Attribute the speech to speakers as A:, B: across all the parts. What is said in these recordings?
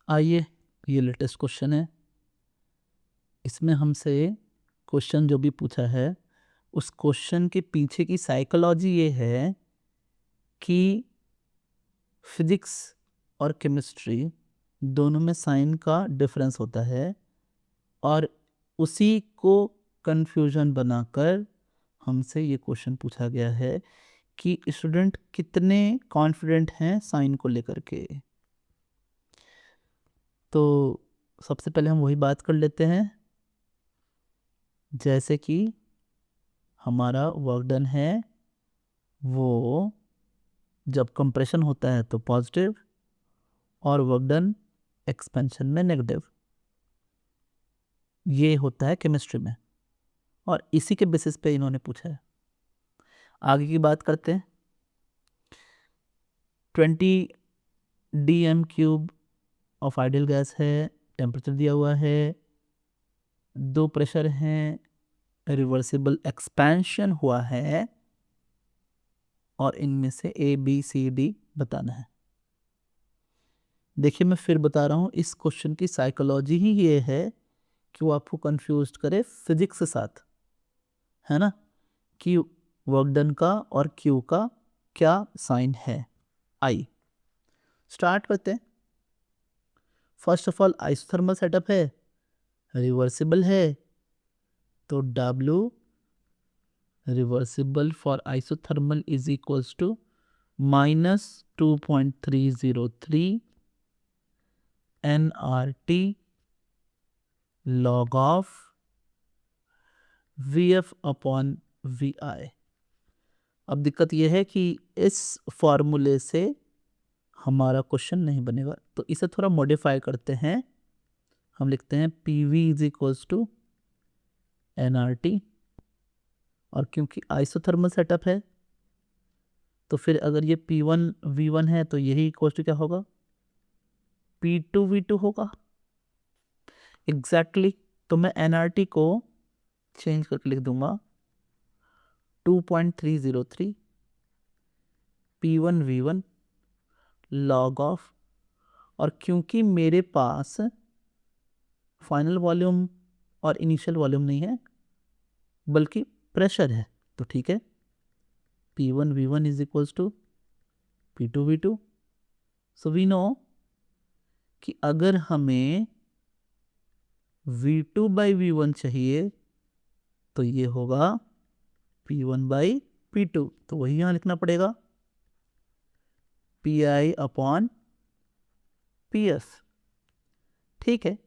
A: आइए, ये latest question है। इसमें हमसे क्वेश्चन जो भी पूछा है, उस क्वेश्चन के पीछे की साइकोलॉजी ये है कि फिजिक्स और केमिस्ट्री दोनों में साइन का डिफरेंस होता है, और उसी को कंफ्यूजन बनाकर हमसे ये क्वेश्चन पूछा गया है कि स्टूडेंट कितने कॉन्फिडेंट हैं साइन को लेकर के। तो सबसे पहले हम वही बात कर लेते हैं, जैसे कि हमारा वर्क डन है वो जब कंप्रेशन होता है तो पॉजिटिव, और वर्क डन एक्सपेंशन में नेगेटिव। ये होता है केमिस्ट्री में, और इसी के बेसिस पे इन्होंने पूछा है। आगे की बात करते हैं। 20 dm³ ऑफ आइडियल गैस है, टेम्परेचर दिया हुआ है, 2 प्रेशर हैं, रिवर्सिबल एक्सपेंशन हुआ है, और इनमें से A B C D बताना है। देखिए, मैं फिर बता रहा हूँ, इस क्वेश्चन की साइकोलॉजी ही ये है कि वो आपको कंफ्यूज करे फिजिक्स के साथ, है ना, कि वर्क डन का और क्यू का क्या साइन है। आई स्टार्ट करते हैं। First of all, isothermal setup है, रिवर्सिबल है, तो W reversible for isothermal is equals to -2.303 nRT log of VF upon VI। अब दिक्कत यह है कि इस फॉर्मूले से हमारा क्वेश्चन नहीं बनेगा, तो इसे थोड़ा मॉडिफाई करते हैं। हम लिखते हैं PV is equals to nRT, और क्योंकि आइसोथर्मल सेटअप है तो फिर अगर ये P1 V1 है तो यही इक्वल्स टू क्या होगा, P2 V2 होगा। एग्जैक्टली तो मैं nRT को चेंज करके लिख दूंगा 2.303 P1 V1 लॉग ऑफ, और क्योंकि मेरे पास फाइनल वॉल्यूम और इनिशियल वॉल्यूम नहीं है बल्कि प्रेशर है, तो ठीक है, P1 V1 is equals to P2 V2। So we know कि अगर हमें V2 बाई V1 चाहिए तो ये होगा P1 बाई P2, तो वही यहाँ लिखना पड़ेगा PI अपॉन PS। ठीक है,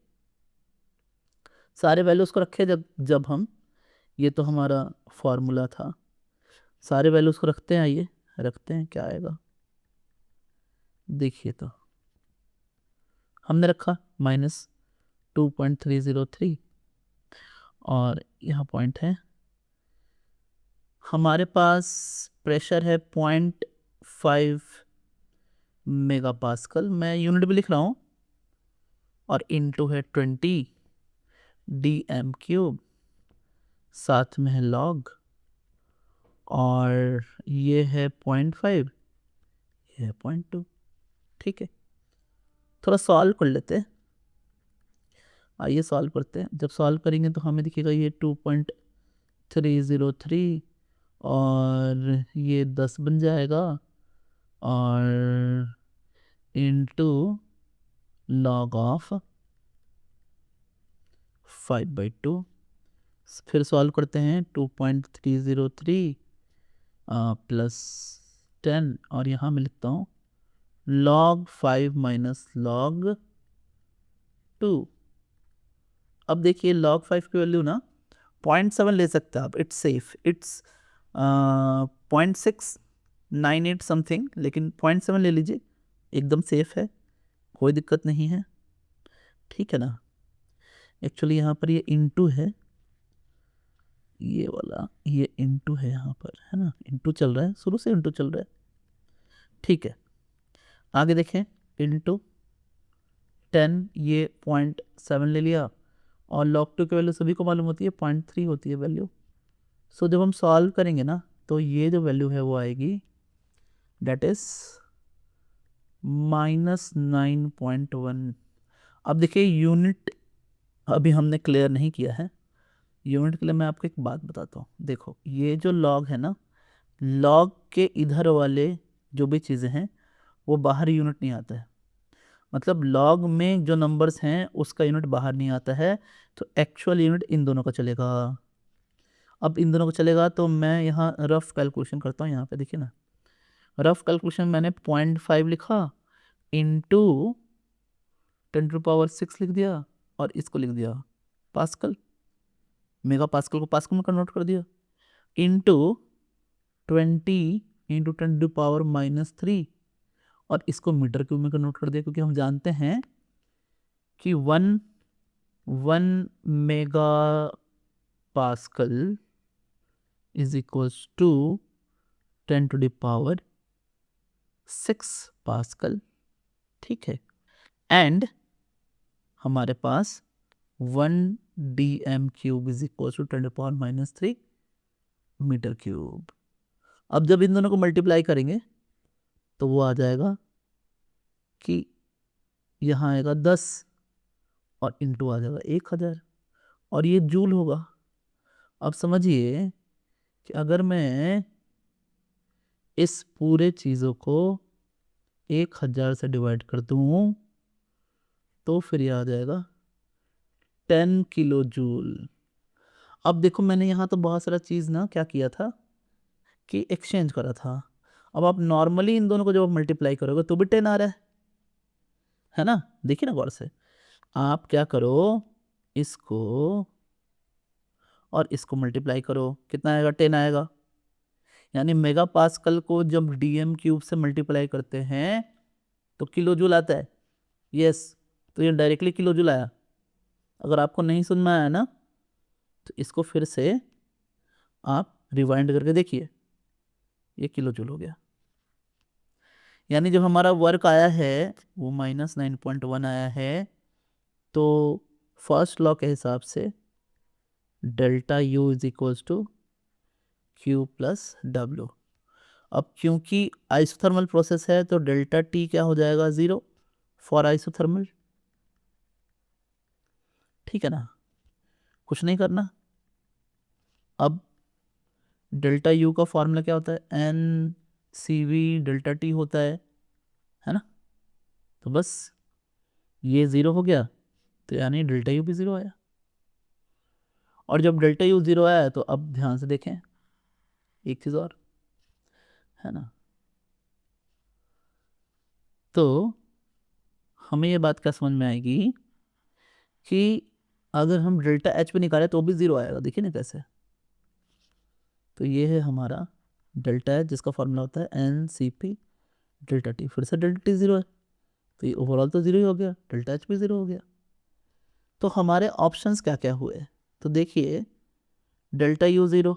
A: सारे वैल्यूज को रखे जब हम, ये तो हमारा फॉर्मूला था, सारे वैल्यूज को रखते हैं। आइए रखते हैं, क्या आएगा देखिए। तो हमने रखा -2.303, और यहाँ पॉइंट है, हमारे पास प्रेशर है 0.5 मेगापास्कल, मैं यूनिट भी लिख रहा हूँ, और इनटू है 20 dm³, साथ में है लॉग, और ये है 0.5, ये है 0.2। ठीक है, थोड़ा सॉल्व कर लेते हैं। आइए सॉल्व करते हैं। जब सॉल्व करेंगे तो हमें दिखेगा ये 2.303, और ये 10 बन जाएगा, और इनटू लॉग ऑफ 5/2। फिर सॉल्व करते हैं, 2.303 प्लस 10, और यहाँ मैं लिखता हूँ log 5 माइनस log 2। अब देखिए log 5 की वैल्यू ना 0.7 ले सकते हैं आप, इट्स सेफ, इट्स 0.698 समथिंग, लेकिन 0.7 ले लीजिए, एकदम सेफ है, कोई दिक्कत नहीं है। ठीक है ना। एक्चुअली यहाँ पर ये इनटू है, ये वाला ये इनटू है यहाँ पर, है ना, इनटू चल रहा है, शुरू से इनटू चल रहा है। ठीक है, आगे देखें, इनटू 10, ये 0.7 ले लिया, और log 2 की वैल्यू सभी को मालूम होती है 0.3 होती है वैल्यू। सो जब हम सॉल्व करेंगे ना तो ये जो वैल्यू है वो आएगी, डेट इज -9.1, अब देखिए यूनिट अभी हमने क्लियर नहीं किया है। यूनिट के लिए मैं आपको एक बात बताता हूँ। देखो ये जो लॉग है ना, लॉग के इधर वाले जो भी चीज़ें हैं वो बाहर यूनिट नहीं आता है। मतलब लॉग में जो नंबर्स हैं उसका यूनिट बाहर नहीं आता है, तो एक्चुअल यूनिट इन दोनों का चलेगा। अब इन दोनों का चलेगा तो मैं यहाँ रफ कैलकुलेशन करता हूँ। यहाँ पे देखिए ना, रफ कैलकुलेशन मैंने 0.5 लिखा इंटू 10⁻6 लिख दिया और इसको लिख दिया पास्कल, मेगा पास्कल को पास्कल में कन्वर्ट कर दिया, इंटू 20 इंटू 10⁻³ और इसको मीटर क्यूब में कन्वर्ट कर दिया, क्योंकि हम जानते हैं कि 1 mega pascal is equals to 10⁻6 pascal. ठीक है, एंड हमारे पास 1 dm³ is equal to 10⁻³ metre cube. अब जब इन दोनों को मल्टीप्लाई करेंगे तो वो आ जाएगा कि यहाँ आएगा 10 और इंटू आ जाएगा 1000 और ये जूल होगा। अब समझिए कि अगर मैं इस पूरे चीज़ों को 1000 से डिवाइड कर दूँ तो फिर ये आ जाएगा 10 किलो जूल। अब देखो मैंने यहाँ तो बहुत सारा चीज़ ना क्या किया था कि एक्सचेंज करा था। अब आप नॉर्मली इन दोनों को जब मल्टीप्लाई करोगे तो भी 10 आ रहा है ना। देखिए ना गौर से, आप क्या करो, इसको और इसको मल्टीप्लाई करो, कितना आएगा, 10 आएगा। यानी मेगा पास्कल को जब dm³ से मल्टीप्लाई करते हैं तो किलो जूल आता है। यस, तो ये डायरेक्टली किलो जूल आया। अगर आपको नहीं समझ में आया ना तो इसको फिर से आप रिवाइंड करके देखिए, ये किलो जूल हो गया। यानी जब हमारा वर्क आया है वो -9.1 आया है, तो फर्स्ट लॉ के हिसाब से delta U is equals to Q plus W। अब क्योंकि आइसोथर्मल प्रोसेस है तो डेल्टा T क्या हो जाएगा, 0 फॉर आइसोथर्मल। ठीक है ना, कुछ नहीं करना। अब डेल्टा U का फॉर्मूला क्या होता है, NCV डेल्टा T होता है ना। तो बस ये 0 हो गया, तो यानी डेल्टा U भी 0 आया। और जब डेल्टा U 0 आया तो अब ध्यान से देखें एक चीज़ और, है ना। तो हमें ये बात क्या समझ में आएगी कि अगर हम डेल्टा H पे निकालें तो भी 0 आएगा। देखिए ना कैसे। तो ये है हमारा डेल्टा H, जिसका फॉर्मूला होता है NCP डेल्टा T। फिर से डेल्टा T 0 है तो ये ओवरऑल तो 0 ही हो गया, डेल्टा H भी 0 हो गया। तो हमारे ऑप्शंस क्या क्या हुए, तो देखिए delta U 0,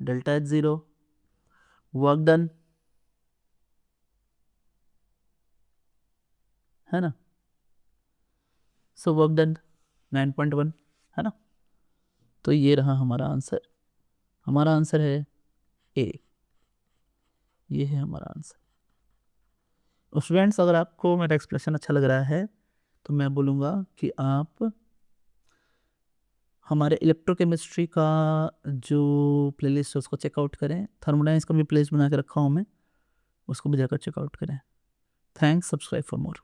A: delta H 0, work done, है ना। सो वर्क डन 9.1, है ना। तो ये रहा हमारा आंसर। हमारा आंसर है ए, ये है हमारा आंसर। स्टूडेंट्स, अगर आपको मेरा एक्सप्लेनेशन अच्छा लग रहा है तो मैं बोलूँगा कि आप हमारे इलेक्ट्रोकेमिस्ट्री का जो प्लेलिस्ट है उसको चेकआउट करें। थर्मोडायनेमिक्स का भी प्लेलिस्ट बना के रखा हूँ मैं, उसको भी जाकर चेकआउट करें। Thanks, subscribe for more.